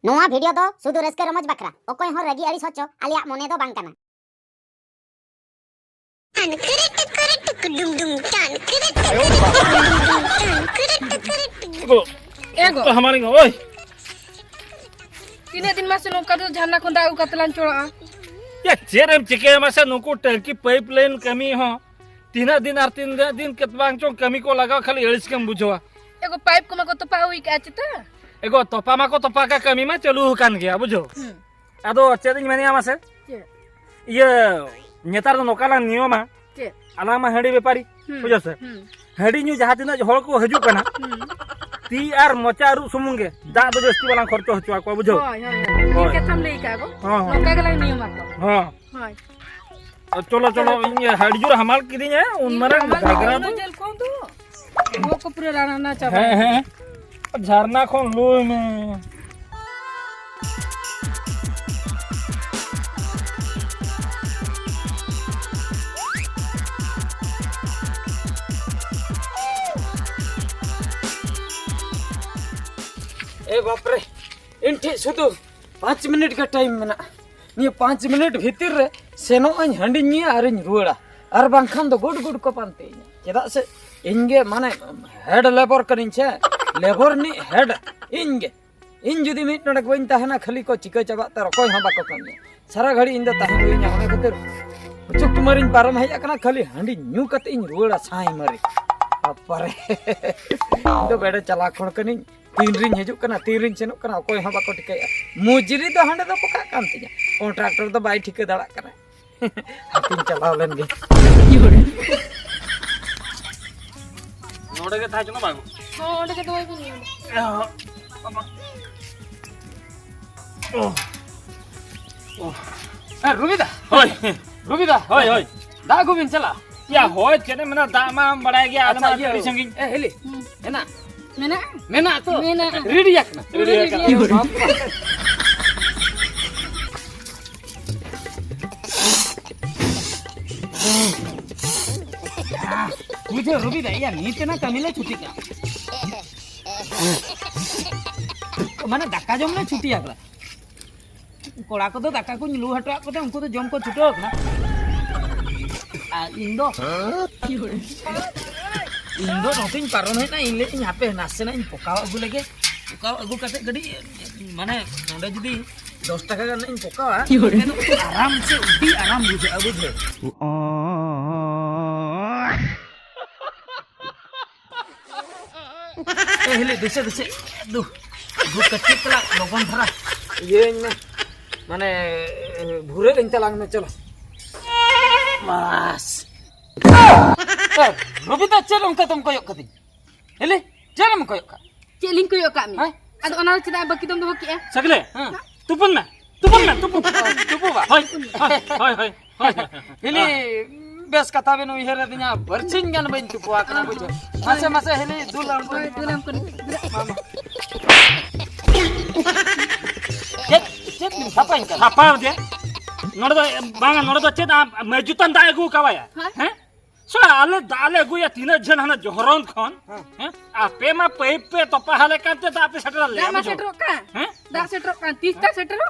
नोआ वीडियो दो सुदु रस्क रमज बकरा ओकोय हो रगी अड़ी सोचो आलिया मोने दो बांग कना एगो तो हमारे ओय तीन दिन मासे नौका तो झरना खुंदा उ कतलान चोड़ा या चेरम चिके मासे नुको टंकी पाइपलाइन कमी हो तीन दिन आर तीन दिन केतबांग चो कमी को लगा खाली एलिस कम बुझवा एगो पाइप को मको तो पाहुई का चिता एगो तोपा मा को तोपा का कमी में चालू कान गया बुझो आदो चेदिन मेनिया मासे ये नेतार दो नोकाला नियमा आलामा हडी व्यापारी बुझो से हडी न्यू जहां तिना हड़ को हजू कना ती आर मोचा रु सुमुंगे दा दो जस्ती वाला खर्च हचवा को बुझो होय होय के थम लेई का गो नोका गला नियम को हां होय चलो चलो ये हड़जूर हमाल की दिन है उन मरे घाघरा तो जल को दो वो को पूरे राणा ना चाबा है झरना खोन लो में ए बाप रे इनठे शुद्ध 5 मिनट का टाइम मेना निये 5 मिनट भीतर रे सेनो अन हंडी नि आरिन रुड़ा आर बांखान दो गुड गुड को पानते चेदा से इंगे माने हेड लेबर करिन छे लेबर नि हेड इंगे इन जुदी मिट नडक बइन ताहना खाली को चिका चाबा तार कोई हम बाको कम सारा घड़ी इन द ताहन होई ना खातिर चुक मरिन पारम है कना खाली हंडी न्यू कते इन रुड़ा साई मरे अपरे दो बेडे चला खोड़ कनी तीन रिन हजू कना तीन रिन सेनो कना कोई हम बाको टिके मुजरी तो हंडे तो पका काम तिया कॉन्ट्रैक्टर तो बाई ठिके दड़ा कना हाथिन चलाव लेन गे नोडे के था चनो बागो हां ओडे के दवाई बनी ए रुबिदा होय दा गोविन चला या होय चने मना दा मा बड़ा गया आदमा ती संगी ए हेली एना मेना मेना तो मेना रेडी yakna मुझे रुबिदा या नीचे ना कमिले छुट्टी का माने दाका जम ना छुट्टी आकला कोड़ा को तो दाका को लू हटवा को तो उनको तो जम को छुटो ना आ इंदो इंदो नोटिंग पारन है ना इले यहाँ पे नासे ना इन पोकाव अगु लगे पोकाव अगु कते गड़ी माने नोडे जदी 10 টাকা का इन पोकाव आराम से उठी आराम बुझे बुझे ए हेले दिसे दिसे दु दु कच्चे तला लोगन धरा ये में माने भूरे दिन तलांग में चलो बस रुबिदा चल उनका तुम कोयो कदी हेले चल हम कोयो का चेलिंग को यो कामी अद ओना चिदा बकी तुम दो की सगले तुपन में तुपु बा होय हेले बेस कथा बेनो इहेरे दिना बरचिन गन बइन तुपुआ कना बुझो मासे मासे हेले दुलाम को चेत थापाइन का थापा दे नोड दो बांगा नोड दो चेत मजुतन दा एगु कावाया हैं सो आले दाले गु या तीन जन हना जोहरन खन हैं आपे मा पाइप पे तोपा हाले काते ता आपे सटर ले दा सेटरो का हैं दा सेटरो का 30 ता सेटरो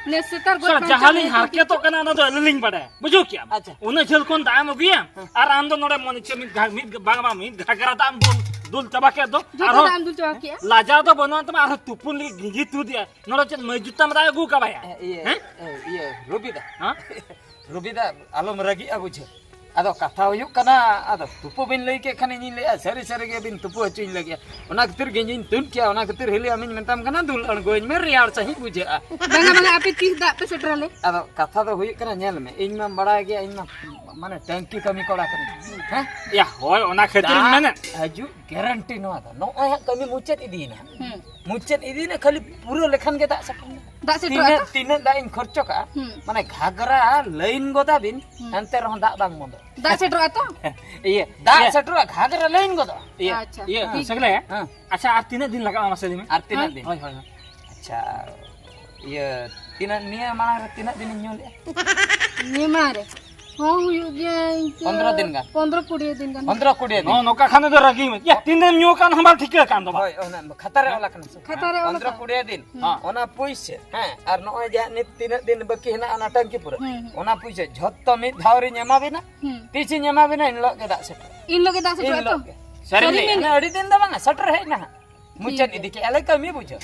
ने सेटर गो सर जहाली हारके तो कना न दो लिंग बडे बुझो क्या अच्छा उने झल कोन दाम बिया आर आम दो नोडे मनि चे मिट बांगमा मिट घागरा दाम दुल चबा के दो आरो दाम दुल चबा के लाजा तो बनो त आरो तुपुन लि गिगी तू दिया नोडे चे मजुता म दाय गु का भाया ये रुबिदा हां रुबिदा आलो मरगी अबुझे आदो कथा हुयु कना आदो तुपु बिन लई के खने नि ले सरी सरी के बिन तुपु हचिन लगे ओना खतिर गेजिन तुन क्या ओना खतिर हेले आमिन मेंताम कना दुल अणगोइन में रियार सही बुझे बांगा बांगा आपे 30 दा पे सेटर ले आदो कथा तो हुयु कना नेल में इन में बड़ा गया इन में माने टंकी कमी कोड़ा कनी हैं या होय ओना खतिर मेने हजू गारंटी नो आदा नो आ कमी मुचत इदीना खाली पूरा लेखन के दा सकन दा सेटर तीन दा इन खर्चो का माने घागरा लाइन गोदा बिन अंते रह दा बांग मोदो दा सेटर आतो ये दा सेटर घागरा लाइन गोदा अच्छा ये सगले अच्छा आप 3 दिन लगा मासे दिन आर 3 दिन होय अच्छा ये 3 निया माना 3 दिन न्योले नि मारे हाँ हुई गया 15 दिन का 15-20 दिन का 15-20 दिन नो नोका खाने दो रगी में या 3 दिन न्यू कान हमार ठीक कान दो होय ओना खतर वाला कन खतरे वाला 15-20 दिन ओना पुइसे हैं और नय जा नि 3 दिन बाकी हेना ओना टंकी पूरा ओना पुइसे झत्तो मिद धावरी ᱧᱮᱢᱟ बिना तीसी ᱧᱮᱢᱟ बिना इन लोग के दास इन लोग के दास इन तो लोग सरी ने अड़ी दिन दा बांगा सटर है ना मुचन इदी के अले कमी बुझो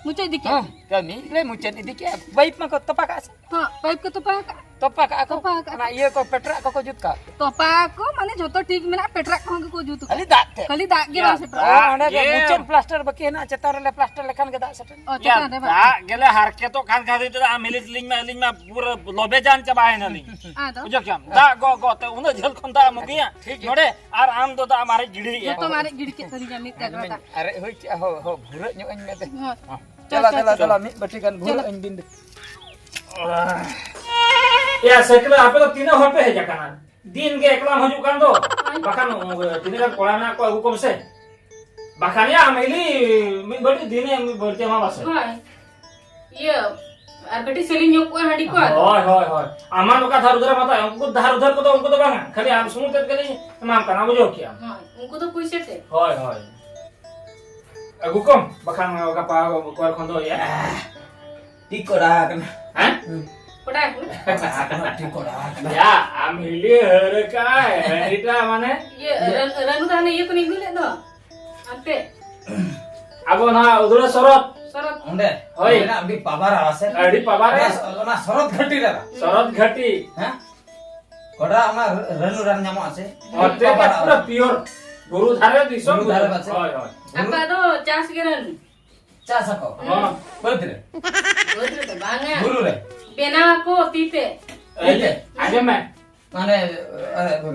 मुझे दिखे हां कमी ले मुचन इदी के पाइप में को तपा का हाँ पाइप के तो पाक तपा का को तपा का। ना ये को पेट्रा को जुत का तो पाक को माने जो तो ठीक में ना पेट्रा को जुत खाली दात थे खाली दाग के वासे ओना के मुचन प्लास्टर बाकी हेना चतार ले प्लास्टर लेखन के दास सटर ओ या चता रे दा गेले हार के तो खान खा देते आ मिलिस लिंग में पूरा लोबे जान चबाए ना लिंग आ दो बुझो क्या दा गो ते उन झल खंदा मुगिया नोडे आर आम दो दा हमारे गिड़ी जो तो मारे गिड़ के तरी जामी तगड़ा अरे होय हो हो भूर न्यू इन में हाँ चला मी बटिकन भूर इन दिन या सेकला आपे तो तीन होट पे है जकाना दिन के एकला हजू कान दो बखान तीन का कोड़ा ना को हुकुम से बखान या मेली मी बड़ी दिने मी बोलते मा बस हाँ ये आरकटी सेलिंग यो को हडी को होय आमा लोका धार उधर मत उनको धार उधर को तो उनको तो बांगा खाली आम सुन के खाली तमाम करना बुझो क्या हाँ उनको तो पैसे थे होय हुकुम बखान का पा को खंदो या ठीक कोड़ा कन हैं पड़ा है ठीक कोड़ा या आमिली हर का एटा माने ये रनु दाने ये को नहीं मिले ना आपे अब ना उधर शरत शरत ओंडे होय ना अभी पाबार आसे अड़ी पवारे ना शरत घटी रे शरत घटी हैं कोड़ा हमार रनु रन ᱧᱟᱢᱚᱜ आसे और ते पूरा प्योर गुरु धारे दिसो गुरु धारे बासे। होय आपा तो चास के रन चा सको हां बदरे बोलते तो बांगा गुरु रे बेना को तीते अरे आगे मैं माने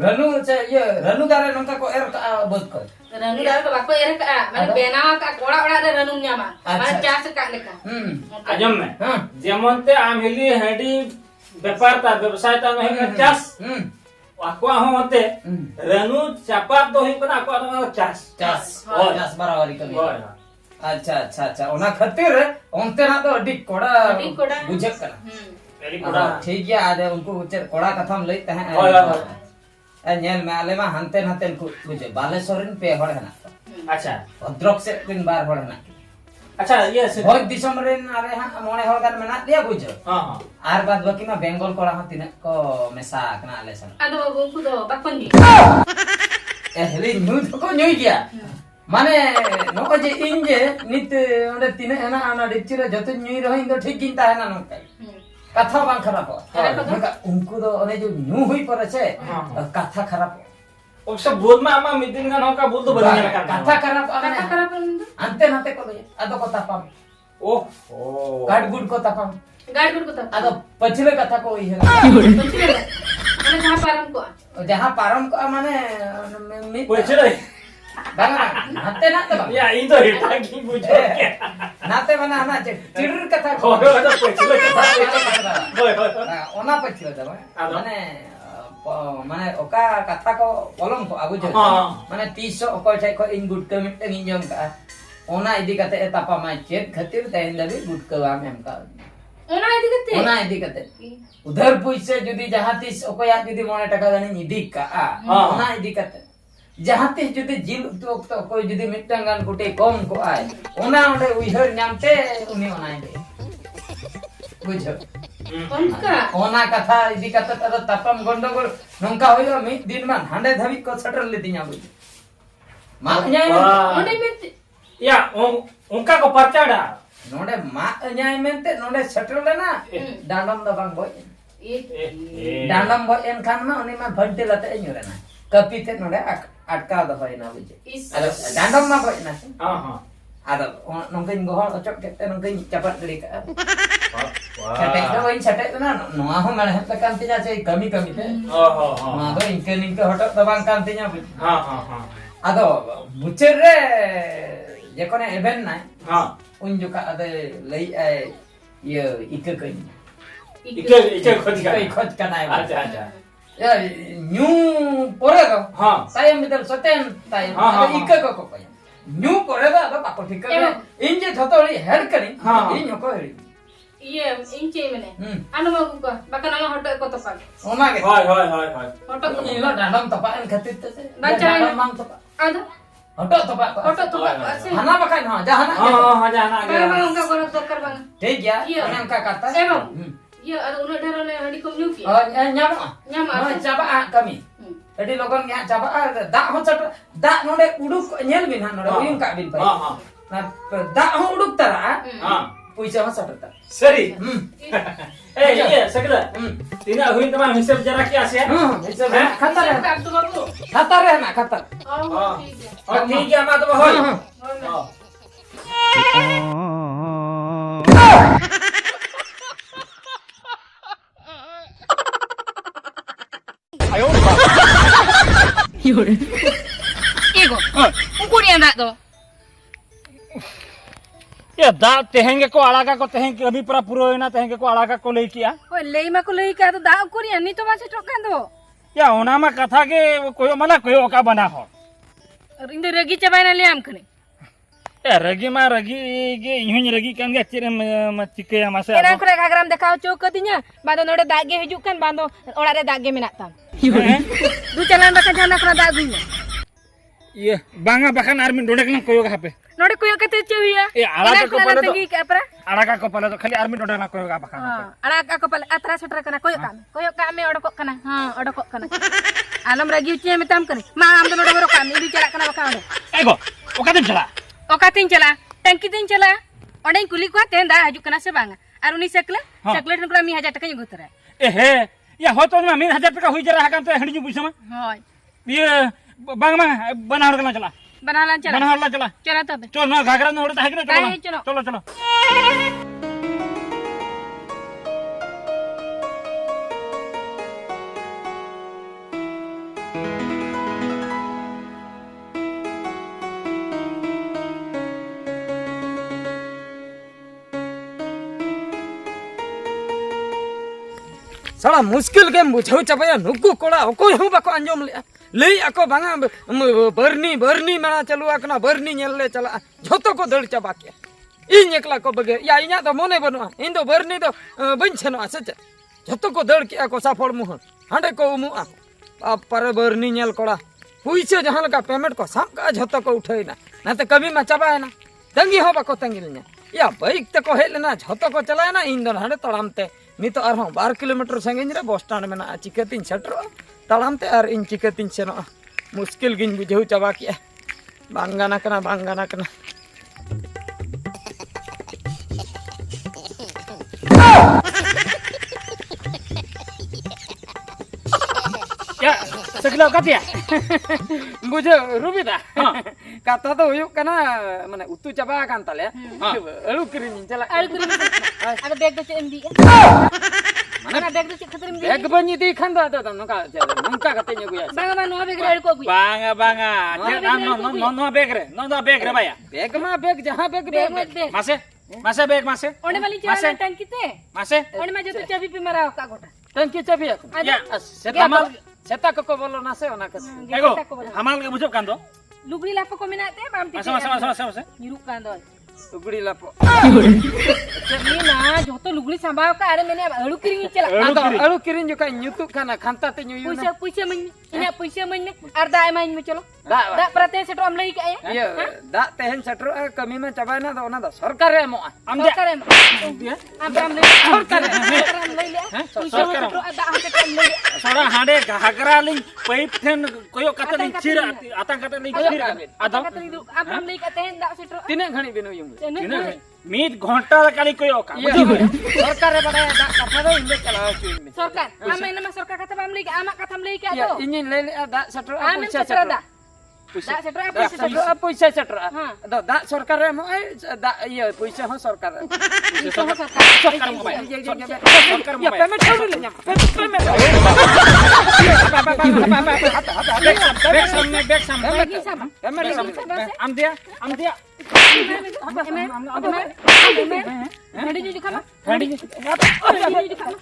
रनु से ये रनु दारे नंका को एर बद कर रनु दार को बाको एरे का माने बेना का कोड़ा ओड़ा रे रनु न्यामा माने चास का लेका आजम में हां जेमनते आमिली हेडी व्यापार ता व्यवसाय ता नहीं चास आको होते रेनु चापा तो ही कना आको चास चास होय। चास बराबरी कर होय अच्छा अच्छा अच्छा ओना खातिर ओनते ना तो अडी कोड़ा अडी कोड़ा। बुझक करा वेरी गुड ठीक है आदे उनको उच्चर कोड़ा कथम लईते हैं होय होय नेल में आले मा हनते नते को बुझे बालेश्वरन पे हड़ है ना अच्छा भद्रक से तीन बार हड़ है ना अच्छा ये से होय दिसम रेन आरे हां मोने हड़ गान में ना दिया बुझो हां हां आर बाद बाकी में बेंगल कोड़ा हां तिने को मेसा कना आले सन आदो उनको तो बापन जी ए हेली न्यू तो को न्यू गया माने नको जे इंजे नित ओंडे तिने एना आना डिचिरे जतो न्यू रहिन तो ठीक गिनता है ना नोका कथा बांग खराब नका उनको तो ओने जो न्यू हुई पर छे कथा खराब ओसे बोल में आमा मिदिन गान होका बोल तो बनी ना कथा खराब कथा खराब अंते नाते को ले अदो को तापम ओ काट गुड को तापम गाड़ गुड़ को तो अदो पछले कथा को ही है माने जहां पारम को जहां पारम को माने पैसे रे बांगा नाते नाते बांगा या ई तो हेटा की बुझो के नाते माने ना चिर कथा को होय तो पैसे कथा होय होय ओना पछले दबा माने माने ओका कथा को पलम को आबु जो माने 300 ओको छे को इन गुड के मिट इंजम का ओना इदी कते तापा मा चेत खातिर तैन लबी गुड के आम एम का ओना इदी कते उधर पुइसे जदी जहां तीस ओको या जदी मोने टका गानी निदी का ओना इदी कते जहां तीस जदी जिल तो कोई जदी मिटंग गान गुटे कम को आए ओना ओडे उइहर नामते उनी ओना दे बुझो उनका ओना कथा इदी कते त तपम गंडगोल नंका होइलो मी दिन मान हांडे धबी को छटर लेती nya बुझ मा न्याय ओने में या उनका को परचाड़ा नोडे मा न्याय मेनते नोडे छटर लेना डांडम द बांग बोय डांडम बोय एन खान मा उनी मा भंटे लते न्युरेना कपी ते नोडे अटका द होय ना बुझे अरे डांडम मा बोय ना हां हां ada nongkin gohol ocok kete nongkin capat dari ka kete itu wain sate itu na noa ho mana heta kantinya sih kami te nah do ingke hotok tabang kantinya हां हां हां ado bucer re jekone event nai हां un juga ada lei ye ike खोज का khoj ka nai अच्छा अच्छा ya new pore ko हां saya middle soten saya ada ike ko new परे दा तो पाको ठीक कर इंजे थतोड़ी हेड करी इन को Heidi iya ince mene anu mau gua bahkan ama hotok ko topak ona ge হয় হয় হয় হয় hotok ko ini lo dalam topak en khatir te Baca ini. mang topak ada hotok topak hotok topak ase hana pakai no jahana aja anak bang enggak kono dokter bang ठीक ya Iya. ana angka kata emang iya ada udah darah hadi kom nyuki oh nyama nyama no coba kami jadi logon ya coba dak ho chat dak node uduk nyel bin han node uyung ka bin pai nah dak ho uduk tara puisa ho chat ta ಸರಿ iya segera tidak huin teman hisab jarak ya sih khatar kartu baru khatar ya na khatar oh ठीक है oh ठीक है mah tuh hoy oh Ego, ukuri anak tuh. ya dah tehenge ko alaga ko tehenge kami pura puro na tehenge ko alaga ko lei kiya Oh, lei mah ko lei ka to da ukuri ani to masih tokan tuh. ya ona ma katha ke koyo mana koyo ka bana ho Inde regi cabai na liam kene. ragi ma ragi ge ihuny ragi kan ge cire ma cike ya masa Enak kure kagram dekau cok katinya. Bando node dage hijuk kan bando orang ada dage minat tam. Du jalan bahkan jalan kena dagunya. iya banga bahkan armin dodek na koyo ka hape Node kuyo kate cewi ya. alaga ko pala to tinggi ke apa? alaga ko pala to khali armin dodek na koyo ka bahkan Anak aku pala atra setra kena koyo kami odok kena. Odok kena. Alam ragi ucinya mitam kene. Ma am node borok kami di jalan kena bakal ode. ego okatin chala Okatin chala, tangki tin chala. Ode kuli ko ten da hijuk kena se banga. Aruni sekle, sekle tin kura mi 1000 taka nyugutara. he ya hoto ma 1000 taka hui jara hakan to handi ju buisama Hoy. iya bang ma bana hor kana chala Banalan chala. bana hor la chala Chala tabe. चलो ना घाघरा ना उड़ता है कि ना नहीं, चलो चलो। चलो चलो साला मुश्किल के बुझाऊ चाबया नुकु कोड़ा ओकोय हूं बाको अंजम ले लई आको बांगा बरनी बरनी मना चलु आकना बरनी नेल ले चला झोतो को दड़ चाबा के इन एकला को बगे या इना तो मने बनुआ इन तो बरनी तो बन छनो सच झोतो को दड़ के को साफड़ मुह हांडे को मुआ अब पर बरनी नेल कोड़ा पुइसे जहां लगा पेमेंट को साम का झोतो को उठैना ना तो कभी मा चाबा है ना तंगी हो बाको तंगी ने या बाइक ते को हेलना झोतो को चलाए ना इन दो हांडे तड़ामते नितो आर 12 किलोमीटर संगिन रे बस स्टैंड में चिकातीन सेटरो तड़ामते आर इन चिकातीन सेनो मुश्किल गिन बुझाऊ चाबा के बांगाना कना ya segala kata ya बुझे रुबिदा kata तो हुयुक कना माने उतु चाबा कान ताले अलु किरिन चला Aduh kuri. Ada bag do cek endi. Mana bag do cek khatir endi. एक बनी दी खन दो तो नका नका कते न्यु गुया Banga ma no bag रे को gui. banga banga no begre baya bag मा बैग जहां bag Bag bag mate. mase beg mase One mali chala tangki te. mase One ma jatuh cabi pe mara ka gota. टंकी चाबी Ada. सेता माल सेता को बोलो ना से ओना के ego hamal ke bujub kan to Lugri lapo ko minat te bam ti. mase Nyuruk kan do. Ugadi लापो Ni na joto lugri sambao ka are mene alu kiring chala. अलु किरिन जो का न्युतु खाना खानता ते new Puisa men. Inya puisa men. Arda ai main me chalo. दा Da prate setro am lai ka ya. ये दा तेहन सटरो कमी में चाबा ना तो ओना दा सरकार रे मो Am kare. Am ram lai. Am lai le. Puisa setro ada am setro am lai. sora hande Ghaghara ling paip then koyo kata ling chira atang kata ling chira ada Kata ni am ram lai ka te da setro. तिने घणी बिनो Jung mid घंटा kali koyo ka सरकार रे बड़ा दा कथा दो इंदे चला चुइन में Sorkar, ama nama sorkar kata pam lai ka ama kata am lai ka या to. इंजिन ले ले दा सटरो Amin पैसा setro da. पैसा Da setro apa पैसा setro. पैसा सटरो हाँ। दा दा सरकार रे मो दा ये पैसा हो सरकार Itu sorkar. सरकार mo baya सरकार mo या baya पेमेंट छोड़ ले payment beg sam Lagi sama. Payment am dia Ada juju kama. handi Ada juju kama.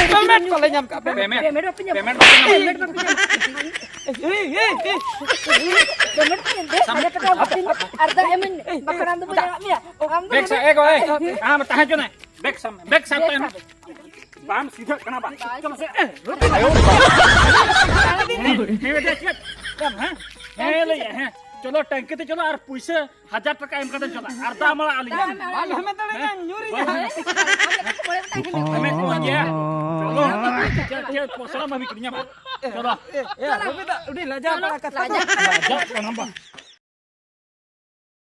Pemet kalau nyam kak pemet. Payment. Payment. Back sa ego tahan jo na. Back sa tahan. Bam सीधा कना बा. चलो से. आयो. ले हैं. चलो टंकी ते चलो और पैसे 1000 टका एम कदम चला. अर्धा मला आली. Al hame tadi kan nyuri. हमें को गया. चलो. चल पोसला मम्मी किnya. चलो. Ya, tapi tak udah lajar apa kata. Lajar. Lajar.